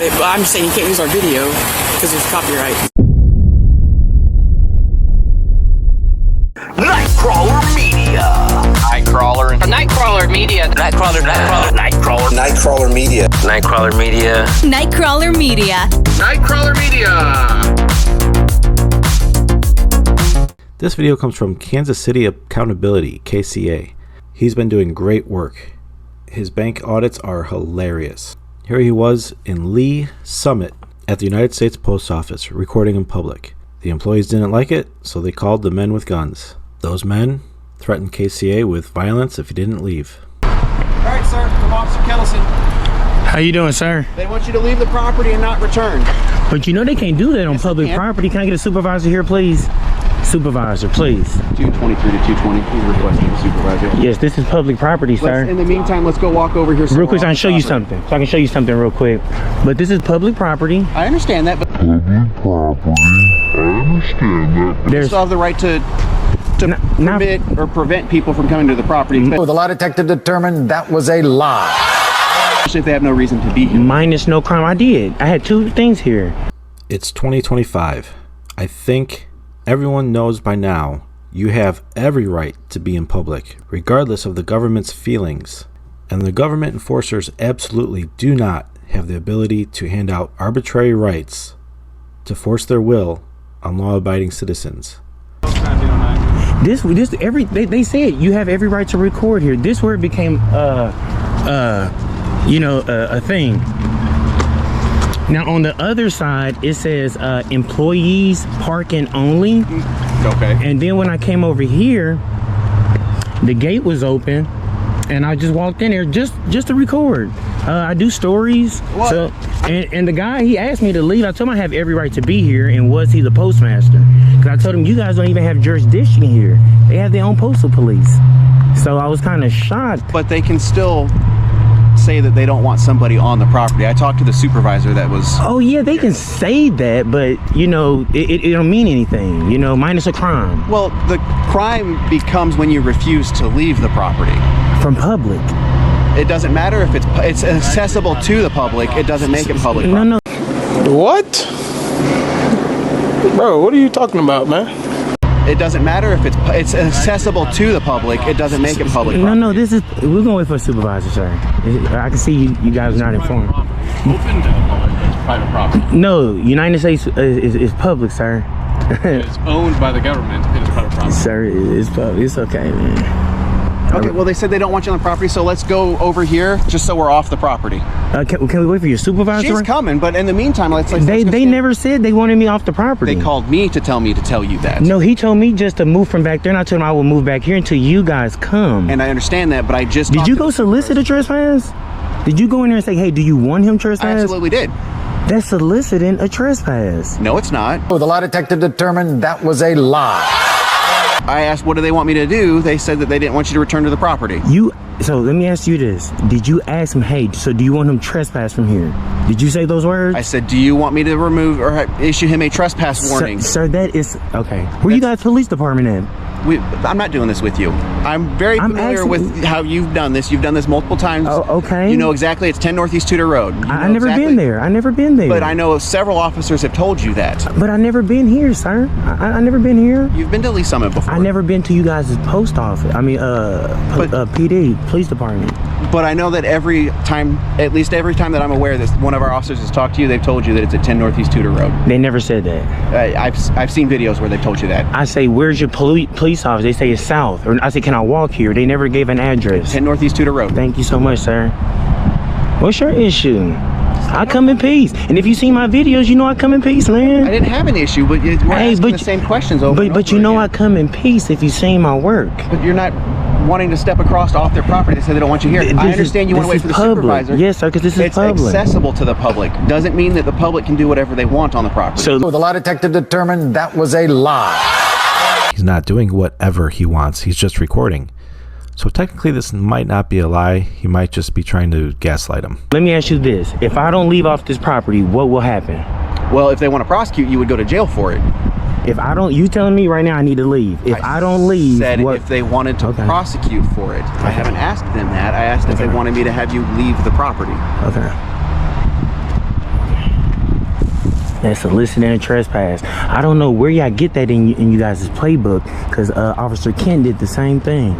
But I'm just saying you can't use our video because there's copyright. NIGHTCRAWLER Media. NIGHTCRAWLER. NIGHTCRAWLER Media. NIGHTCRAWLER Media. NIGHTCRAWLER Media. NIGHTCRAWLER Media. NIGHTCRAWLER Media. This video comes from Kansas City Accountability, KCA. He's been doing great work. His bank audits are hilarious. Here he was in Lee Summit at the United States Post Office, recording in public. The employees didn't like it, so they called the men with guns. Those men threatened KCA with violence if he didn't leave. Alright, sir, from Officer Kettleson. How you doing, sir? They want you to leave the property and not return. But you know they can't do that on public property. Can I get a supervisor here, please? Supervisor, please. 223 to 220, please requesting a supervisor. Yes, this is public property, sir. In the meantime, let's go walk over here. Real quick, so I can show you something. So I can show you something real quick. But this is public property. I understand that, but There's you still have the right to permit or prevent people from coming to the property. The lie detector determined that was a lie. Especially if they have no reason to be here. minus no crime. I did. I had two things here. It's 2025. I think everyone knows by now you have every right to be in public, regardless of the government's feelings. And the government enforcers absolutely do not have the ability to hand out arbitrary rights to force their will on law-abiding citizens. They said you have every right to record here. This where it became a thing. Now on the other side it says employees parking only. Okay. And then when I came over here, the gate was open and I just walked in there just to record. I do stories. What? So and the guy, he asked me to leave. I told him I have every right to be here, and was he the postmaster? Because I told him you guys don't even have jurisdiction here. They have their own postal police. So I was kind of shocked. But they can still say that they don't want somebody on the property. I talked to the supervisor that was... Oh yeah, they can say that, but you know, it don't mean anything, you know, minus a crime. Well, the crime becomes when you refuse to leave the property. From public. It doesn't matter if it's accessible to the public, it doesn't make it public property. No. What? Bro, what are you talking about, man? It doesn't matter if it's accessible to the public, it doesn't make it public property. No, we're going to wait for a supervisor, sir. I can see you guys are not informed. Open to the public, it's private property. No, United States is public, sir. It's owned by the government, it is private property. Sir, it's public. It's okay, man. Okay, well they said they don't want you on the property, so let's go over here just so we're off the property. Can we wait for your supervisor? She's coming, but in the meantime, let's they never said they wanted me off the property. They called me to tell you that. No, he told me just to move from back there, and I told him I will move back here until you guys come. And I understand that, but I just... Did you go solicit a trespass? Did you go in there and say, hey, do you want him trespass? I absolutely did. That's soliciting a trespass. No, it's not. The lie detector determined that was a lie. I asked, what do they want me to do? They said that they didn't want you to return to the property. So let me ask you this. Did you ask him, hey, so do you want him trespass from here? Did you say those words? I said, do you want me to remove or issue him a trespass warning? Sir, that is, okay. Where you guys police department at? I'm not doing this with you. I'm very familiar with how you've done this. You've done this multiple times. Oh, okay. You know exactly it's 10 Northeast Tudor Road. I never been there. I never been there. But I know several officers have told you that. But I never been here, sir. I never been here. You've been to Lee Summit before. I never been to you guys' post office. I mean, PD, police department. But I know that at least every time that I'm aware that one of our officers has talked to you, they've told you that it's at 10 Northeast Tudor Road. They never said that. I've seen videos where they've told you that. I say, where's your police office? They say it's south. Or I say, can I walk here? They never gave an address. 10 Northeast Tudor Road. Thank you so much, sir. What's your issue? I come in peace. And if you see my videos, you know I come in peace, man. I didn't have an issue, but we're asking the same questions over and over But you know again. I come in peace if you see my work. But you're not wanting to step across off their property. They say they don't want you here. I understand you want to wait for the supervisor. Yes, sir, because this is public. It's accessible to the public. Doesn't mean that the public can do whatever they want on the property. So the lie detector determined that was a lie. He's not doing whatever he wants. He's just recording. So technically this might not be a lie. He might just be trying to gaslight him. Let me ask you this. If I don't leave off this property, what will happen? Well, if they want to prosecute, you would go to jail for it. If I don't, you telling me right now I need to leave. If I don't leave, said if they wanted to prosecute for it. I haven't asked them that. I asked if they wanted me to have you leave the property. Okay. That's soliciting a trespass. I don't know where y'all get that in you guys' playbook, because Officer Kent did the same thing.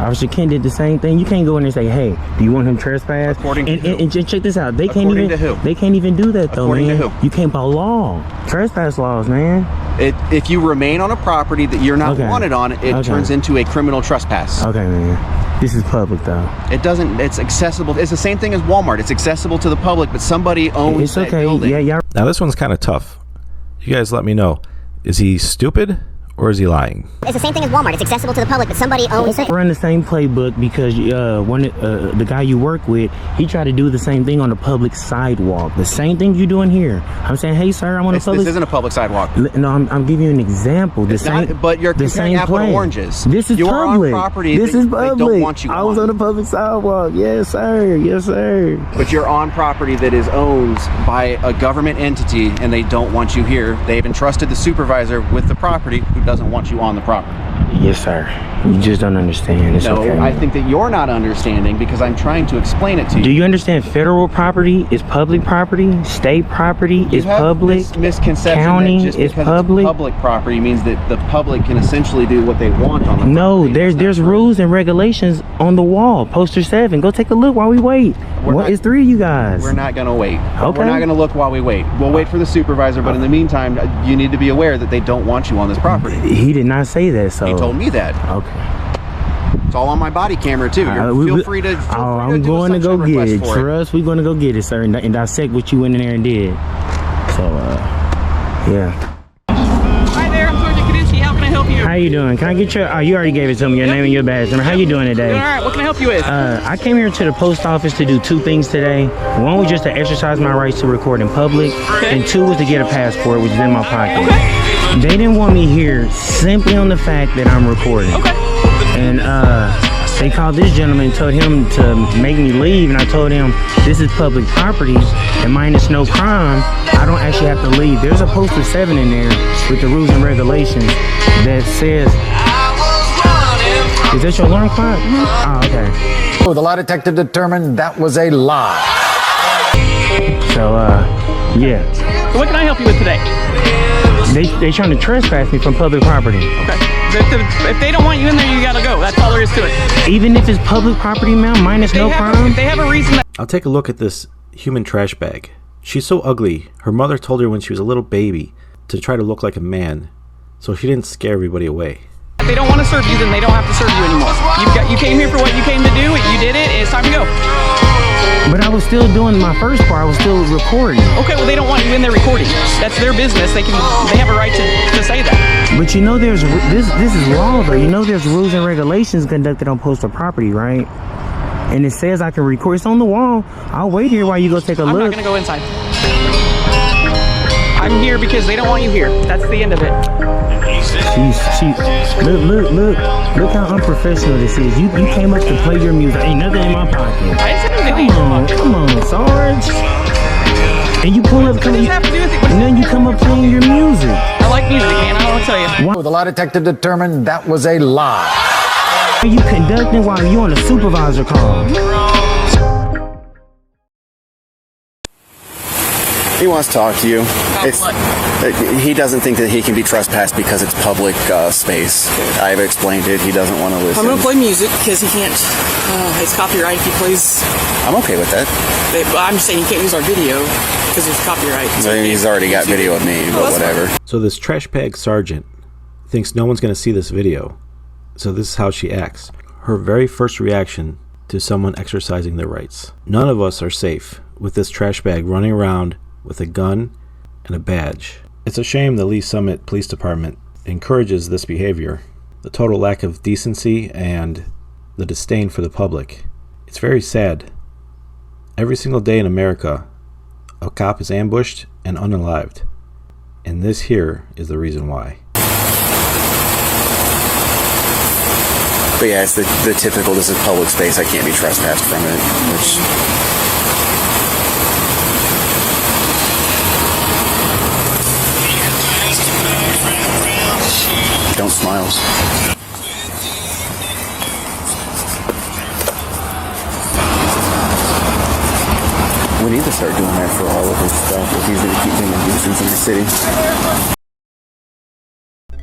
Officer Kent did the same thing. You can't go in there and say, "Hey, do you want him trespass?" According to who? And check this out. They can't According even. to who? They can't even do that though, According man. to who? You can't by law. Trespass laws, man. If you remain on a property that you're not Okay. wanted on, it Okay. turns into a criminal trespass. Okay, man. This is public though. It doesn't. It's accessible. It's the same thing as Walmart. It's accessible to the public, but somebody owns It's that okay. building. Yeah, y'all. Now this one's kind of tough. You guys let me know. Is he stupid or is he lying? It's the same thing as Walmart. It's accessible to the public, but somebody owns it. Run the same playbook because the guy you work with, he tried to do the same thing on the public sidewalk. The same thing you doing here. I'm saying, hey sir, I'm on the public. This isn't a public sidewalk. No, I'm giving you an example. It's not, but you're comparing apple to oranges. This is you public. Are on property this that is they public. don't want you I was on the public sidewalk. Yes, sir. Yes, sir. But you're on property that is owned by a government entity, and they don't want you here. They've entrusted the supervisor with the property who doesn't want you on the property. Yes, sir. You just don't understand. It's No, okay. I think that you're not understanding because I'm trying to explain it to you. Do you understand federal property is public property? State property is public? This misconception County that just is because public? it's public property means that the public can essentially do what they want on the No, property. there's rules and regulations on the wall. Poster 7. Go take a look while we wait. It's 3 of you guys. We're not going to wait. Okay. We're not going to look while we wait. We'll wait for the supervisor, but in the meantime, you need to be aware that they don't want you on this property. He did not say that, so. He told me that. Okay. It's all on my body camera too. Feel free to. I'm going to go get it. Trust, we're going to go get it, sir, and dissect what you went in there and did. So, yeah. Hi there, I'm Sergeant Kadinsky. How can I help you? How you doing? Can I get your? Oh, you already gave it to me. Your name and your badge number. How you doing today? All right, what can I help you with? I came here to the post office to do 2 things today. One was just to exercise my rights to record in public, and 2 was to get a passport, which is in my pocket. Okay. They didn't want me here simply on the fact that I'm recording. Okay. And they called this gentleman and told him to make me leave, and I told him this is public property and minus no crime, I don't actually have to leave. There's a poster 7 in there with the rules and regulations that says, is that your alarm clock? Oh, okay. The lie detector determined that was a lie. So, yeah. So what can I help you with today? They trying to trespass me from public property. Okay. If they don't want you in there, you gotta go. That's all there is to it. Even if it's public property, ma'am, minus no crime? If they have a reason that I'll take a look at this human trash bag. She's so ugly. Her mother told her when she was a little baby to try to look like a man, so she didn't scare everybody away. if they don't want to serve you, then they don't have to serve you anymore. You came here for what you came to do, you did it, and it's time to go. But I was still doing my first part. I was still recording. Okay, well they don't want you in there recording. That's their business. They have a right to say that. But you know, there's this is law though. You know, there's rules and regulations conducted on postal property, right? And it says I can record. It's on the wall. I'll wait here while you go take a look. I'm not gonna go inside. I'm here because they don't want you here. That's the end of it. Look how unprofessional this is. You came up to play your music. Ain't nothing in my pocket. I didn't say anything in your pocket. Come on, Sarge. And you pull up, What does this have to do with it? and then you come up playing your music. I like music, man. I don't want to tell you. The lie detector determined that was a lie. Are you conducting while you on a supervisor call? He wants to talk to you. what? He doesn't think that he can be trespassed because it's public space. I've explained it. He doesn't want to listen. I'm gonna play music because he can't. It's copyright if he plays. I'm okay with that. I'm just saying he can't use our video because it's copyright. I mean, he's already got video of me, but whatever. So this trash bag sergeant thinks no one's going to see this video. So this is how she acts. Her very first reaction to someone exercising their rights. None of us are safe with this trash bag running around with a gun and a badge. It's a shame the Lee Summit Police Department encourages this behavior. The total lack of decency and the disdain for the public. It's very sad. Every single day in America, a cop is ambushed and unalived. And this here is the reason why. But yeah, it's the typical, this is public space, I can't be trespassed from it, which... Don't smile. really need to start doing that for all of his stuff if he's going to keep being a nuisance in the city.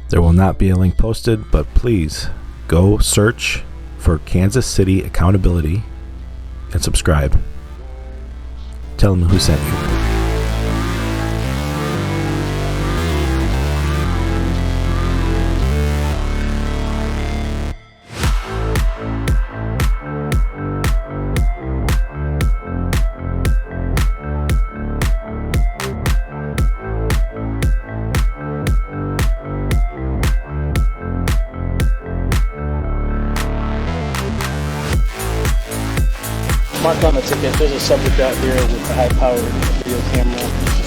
There will not be a link posted, but please go search for Kansas City Accountability and subscribe. Tell them who sent you. Marked on the ticket, there's a subject out here with a high-powered video camera.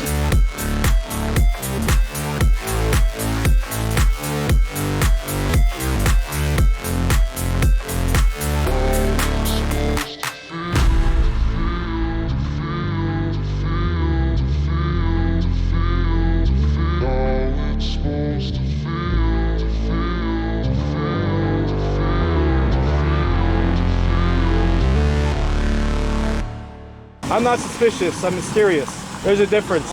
I'm not suspicious, I'm mysterious. There's a difference.